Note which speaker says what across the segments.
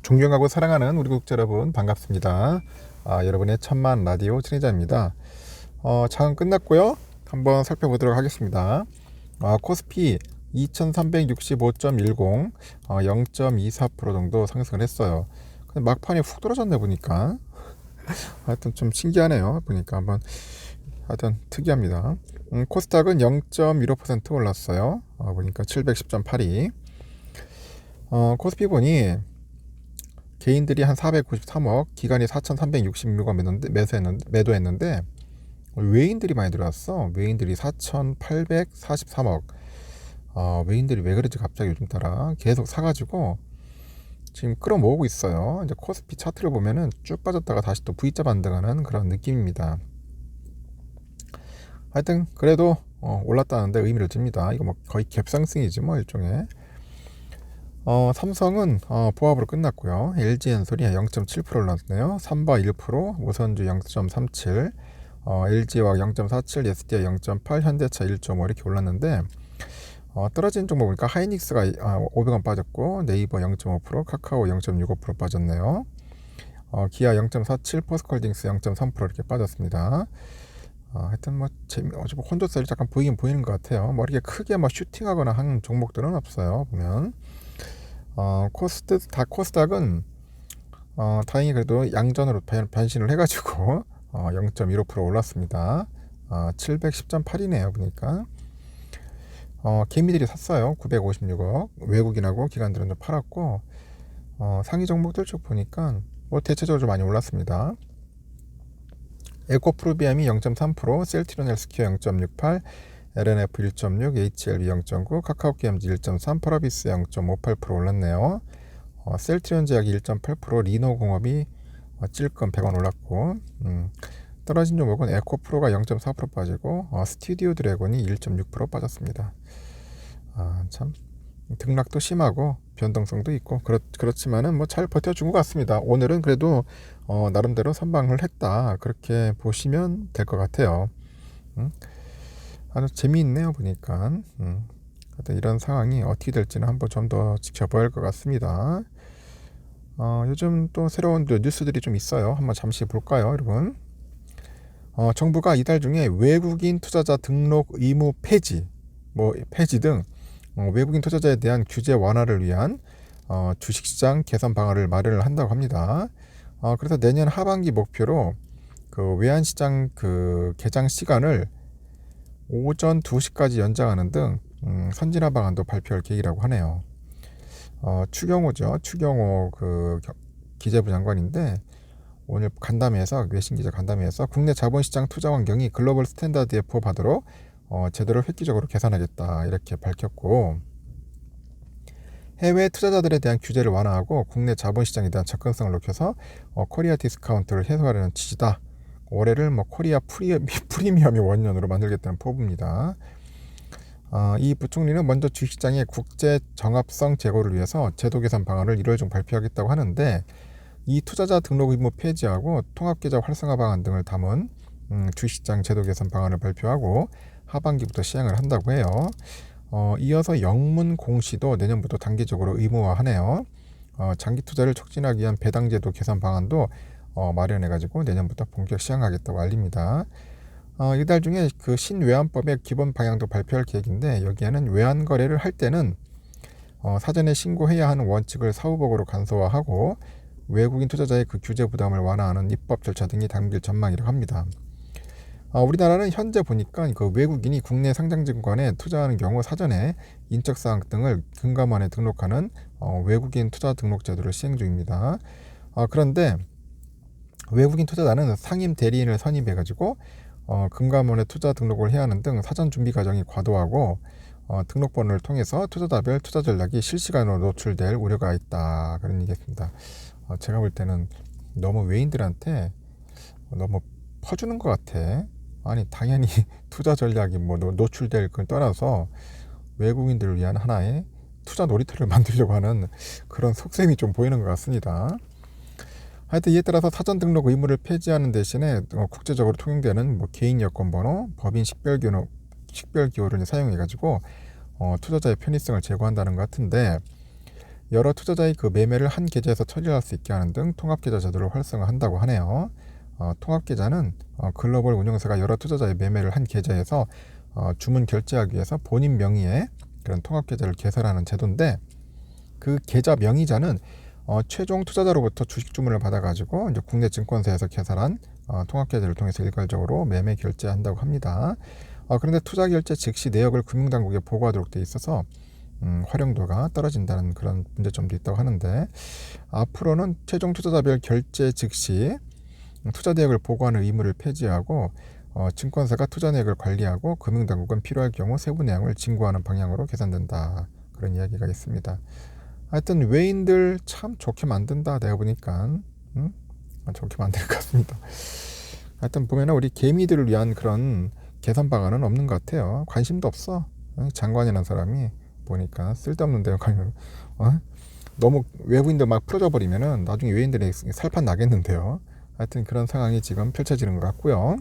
Speaker 1: 존경하고 사랑하는 우리 구독자 여러분 반갑습니다. 여러분의 천만 라디오 진행자입니다. 장은 끝났고요. 한번 살펴보도록 하겠습니다. 코스피 2365.10 0.24% 정도 상승을 했어요. 근데 막판에 훅 떨어졌네 보니까. 하여튼 좀 신기하네요. 보니까 한번 하여튼 특이합니다. 코스닥은 0.15% 올랐어요. 보니까 710.82. 코스피 보니 개인들이 한 493억, 기관이 4,366억 매도했는데 외인들이 많이 들어왔어. 외인들이 4,843억. 외인들이 왜 그러지 갑자기 요즘 따라 계속 사가지고 지금 끌어모으고 있어요. 이제 코스피 차트를 보면은 쭉 빠졌다가 다시 또 V자 반등하는 그런 느낌입니다. 하여튼 그래도 올랐다는데 의미를 줍니다. 이거 뭐 거의 갭상승이지 뭐 일종의. 삼성은 보합으로 끝났고요. LG엔솔이 0.7% 올랐네요. 삼바 1%, 우선주 0.37, LG화학 0.47, SDI 0.8, 현대차 1.5 이렇게 올랐는데 떨어진 종목 보니까 하이닉스가 500원 빠졌고 네이버 0.5%, 카카오 0.65% 빠졌네요. 기아 0.47, 포스코홀딩스 0.3% 이렇게 빠졌습니다. 하여튼 뭐 혼조세를 잠깐 보이긴 보이는 것 같아요. 뭐 이렇게 크게 뭐 슈팅하거나 하는 종목들은 없어요. 보면 코스닥은 다행히 그래도 양전으로 변신을 해가지고 0.15% 올랐습니다. 710.8이네요 보니까. 개미들이 샀어요. 956억. 외국인하고 기관들은 좀 팔았고 상위 종목들 쭉 보니까 뭐 대체적으로 좀 많이 올랐습니다. 에코프로비암이 0.3%, 셀트리온 헬스케어 0.68, LNF 1.6, HLB 0.9, 카카오게임즈 1.3, 파라비스 0.58% 올랐네요. 셀트리온 제약이 1.8%, 리노공업이 찔끔 100원 올랐고 떨어진 종목은 에코프로가 0.4% 빠지고 스튜디오 드래곤이 1.6% 빠졌습니다. 참 등락도 심하고 변동성도 있고 그렇지만은 뭐 잘 버텨준 것 같습니다. 오늘은 그래도 나름대로 선방을 했다 그렇게 보시면 될 것 같아요. 아주 재미있네요 보니까. 하여튼 이런 상황이 어떻게 될지는 한번 좀 더 지켜봐야 할 것 같습니다. 요즘 또 새로운 뉴스들이 좀 있어요. 한번 잠시 볼까요 여러분. 정부가 이달 중에 외국인 투자자 등록 의무 폐지 등 외국인 투자자에 대한 규제 완화를 위한 주식시장 개선 방안을 마련을 한다고 합니다. 그래서 내년 하반기 목표로 그 외환시장 그 개장 시간을 오전 2시까지 연장하는 등 선진화 방안도 발표할 계획이라고 하네요. 추경호죠. 추경호 그 기재부 장관인데 오늘 간담회에서 외신 기자 간담회에서 국내 자본시장 투자 환경이 글로벌 스탠다드에 부합하도록 제도를 획기적으로 개선하겠다 이렇게 밝혔고, 해외 투자자들에 대한 규제를 완화하고 국내 자본시장에 대한 접근성을 높여서 코리아 디스카운트를 해소하려는 취지다. 올해를 코리아 프리미엄이 원년으로 만들겠다는 포부입니다. 이 부총리는 먼저 주식시장의 국제 정합성 제고를 위해서 제도 개선 방안을 1월 중 발표하겠다고 하는데, 이 투자자 등록 의무 폐지하고 통합계좌 활성화 방안 등을 담은 주식시장 제도 개선 방안을 발표하고 하반기부터 시행을 한다고 해요. 이어서 영문 공시도 내년부터 단계적으로 의무화하네요. 장기 투자를 촉진하기 위한 배당제도 개선 방안도 마련해가지고 내년부터 본격 시행하겠다고 알립니다. 이달 중에 그 신외환법의 기본 방향도 발표할 계획인데, 여기에는 외환 거래를 할 때는 사전에 신고해야 하는 원칙을 사후보고로 간소화하고 외국인 투자자의 그 규제 부담을 완화하는 입법 절차 등이 담길 전망이라고 합니다. 우리나라는 현재 보니까 그 외국인이 국내 상장증권에 투자하는 경우 사전에 인적사항 등을 금감원에 등록하는 외국인 투자 등록 제도를 시행 중입니다. 그런데 외국인 투자자는 상임 대리인을 선임해가지고 금감원에 투자 등록을 해야 하는 등 사전 준비 과정이 과도하고 등록번호를 통해서 투자자별 투자 전략이 실시간으로 노출될 우려가 있다, 그런 얘기했습니다. 제가 볼 때는 너무 외인들한테 너무 퍼주는 것 같아. 아니 당연히 투자 전략이 노출될 걸 떠나서 외국인들을 위한 하나의 투자 놀이터를 만들려고 하는 그런 속셈이 좀 보이는 것 같습니다. 하여튼 이에 따라서 사전 등록 의무를 폐지하는 대신에 국제적으로 통용되는 개인 여권번호, 법인 식별기호를 사용해가지고 투자자의 편의성을 제고한다는 것 같은데, 여러 투자자의 그 매매를 한 계좌에서 처리할 수 있게 하는 등 통합계좌 제도를 활성화한다고 하네요. 통합계좌는 글로벌 운용사가 여러 투자자의 매매를 한 계좌에서 주문 결제하기 위해서 본인 명의의 그런 통합계좌를 개설하는 제도인데, 그 계좌 명의자는 최종 투자자로부터 주식 주문을 받아가지고 이제 국내 증권사에서 개설한 통합계좌를 통해서 일괄적으로 매매 결제한다고 합니다. 그런데 투자 결제 즉시 내역을 금융당국에 보고하도록 돼 있어서 활용도가 떨어진다는 그런 문제점도 있다고 하는데, 앞으로는 최종 투자자별 결제 즉시 투자 내역을 보고하는 의무를 폐지하고 증권사가 투자 내역을 관리하고 금융당국은 필요할 경우 세부 내용을 진구하는 방향으로 계산된다, 그런 이야기가 있습니다. 하여튼 외인들 참 좋게 만든다, 내가 보니까. 좋게 만들 것 같습니다. 하여튼 보면은 우리 개미들을 위한 그런 개선 방안은 없는 것 같아요. 관심도 없어. 장관이라는 사람이 보니까 쓸데없는 데요. 너무 외부인들 막 풀어져 버리면은 나중에 외인들이 살판 나겠는데요. 하여튼 그런 상황이 지금 펼쳐지는 것 같고요.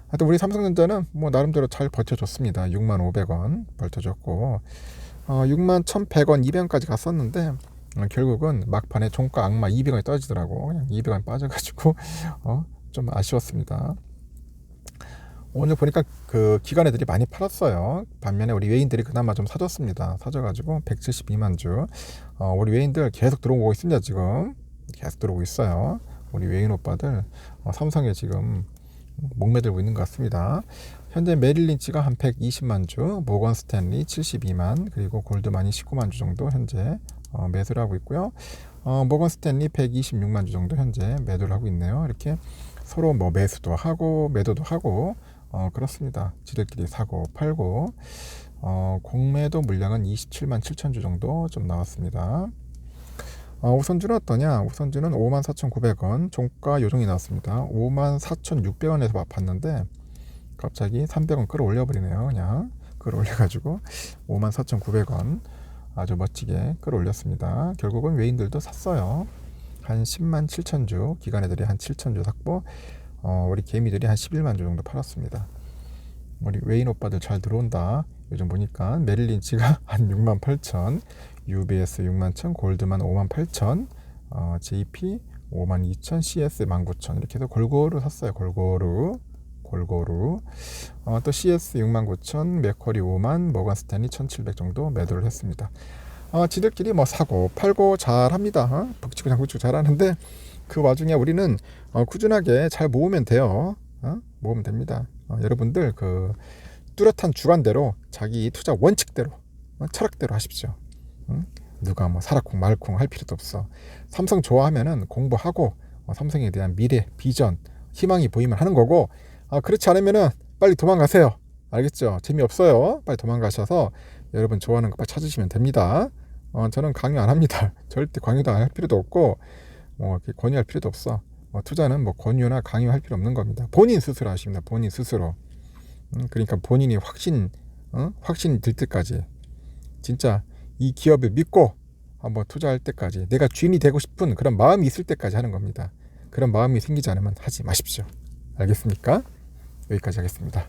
Speaker 1: 하여튼 우리 삼성전자는 뭐 나름대로 잘 버텨줬습니다. 6,500원 버텨줬고 61,100원, 200원까지 갔었는데 결국은 막판에 종가 악마 200원이 떨어지더라고. 그냥 200원 빠져가지고 좀 아쉬웠습니다. 오늘 보니까 그 기관애들이 많이 팔았어요. 반면에 우리 외인들이 그나마 좀 사줬습니다. 사줘가지고 172만 주. 우리 외인들 계속 들어오고 있습니다. 지금 계속 들어오고 있어요. 우리 외인 오빠들 삼성에 지금 목매들고 있는 것 같습니다. 현재 메릴린치가 한 120만 주, 모건 스탠리 72만, 그리고 골드만이 19만 주 정도 현재 매수를 하고 있고요. 모건 스탠리 126만 주 정도 현재 매도를 하고 있네요. 이렇게 서로 뭐 매수도 하고 매도도 하고 그렇습니다. 지들끼리 사고 팔고 공매도 물량은 27만 7천 주 정도 좀 나왔습니다. 우선주는 어떠냐? 우선주는 54,900원, 종가 요정이 나왔습니다. 54,600원에서 봤는데 갑자기 300원 끌어올려 버리네요. 그냥 끌어올려가지고 54,900원 아주 멋지게 끌어올렸습니다. 결국은 외인들도 샀어요. 한 10만 7천 주, 기관애들이 한 7천 주 샀고 우리 개미들이 한 11만 주 정도 팔았습니다. 우리 외인 오빠들 잘 들어온다. 요즘 보니까 메릴린치가 한 6만 8천, UBS 6만 1천, 골드만 5만 8천, JP 5만 2천, CS 1만 9천 이렇게 해서 골고루 샀어요. 골고루. 또 CS 6만 9천, 맥쿼리 5만, 모건 스탠리 1700 정도 매도를 했습니다. 지들끼리 뭐 사고 팔고 잘합니다. 북치고 장구치고 잘하는데 그 와중에 우리는 꾸준하게 잘 모으면 돼요. 모으면 됩니다. 여러분들 그 뚜렷한 주관대로 자기 투자 원칙대로 철학대로 하십시오. 누가 뭐 사라쿵 말쿵 할 필요도 없어. 삼성 좋아하면은 공부하고 삼성에 대한 미래, 비전, 희망이 보이면 하는 거고, 그렇지 않으면은 빨리 도망가세요. 알겠죠? 재미없어요. 빨리 도망가셔서 여러분 좋아하는 거 빨리 찾으시면 됩니다. 저는 강요 안 합니다. 절대 강요도 안 할 필요도 없고 권유할 필요도 없어. 투자는 뭐 권유나 강요할 필요 없는 겁니다. 본인 스스로 하십니다. 본인 스스로. 그러니까 본인이 확신이 들 때까지 진짜 이 기업을 믿고 한번 투자할 때까지 내가 주인이 되고 싶은 그런 마음이 있을 때까지 하는 겁니다. 그런 마음이 생기지 않으면 하지 마십시오. 알겠습니까? 여기까지 하겠습니다.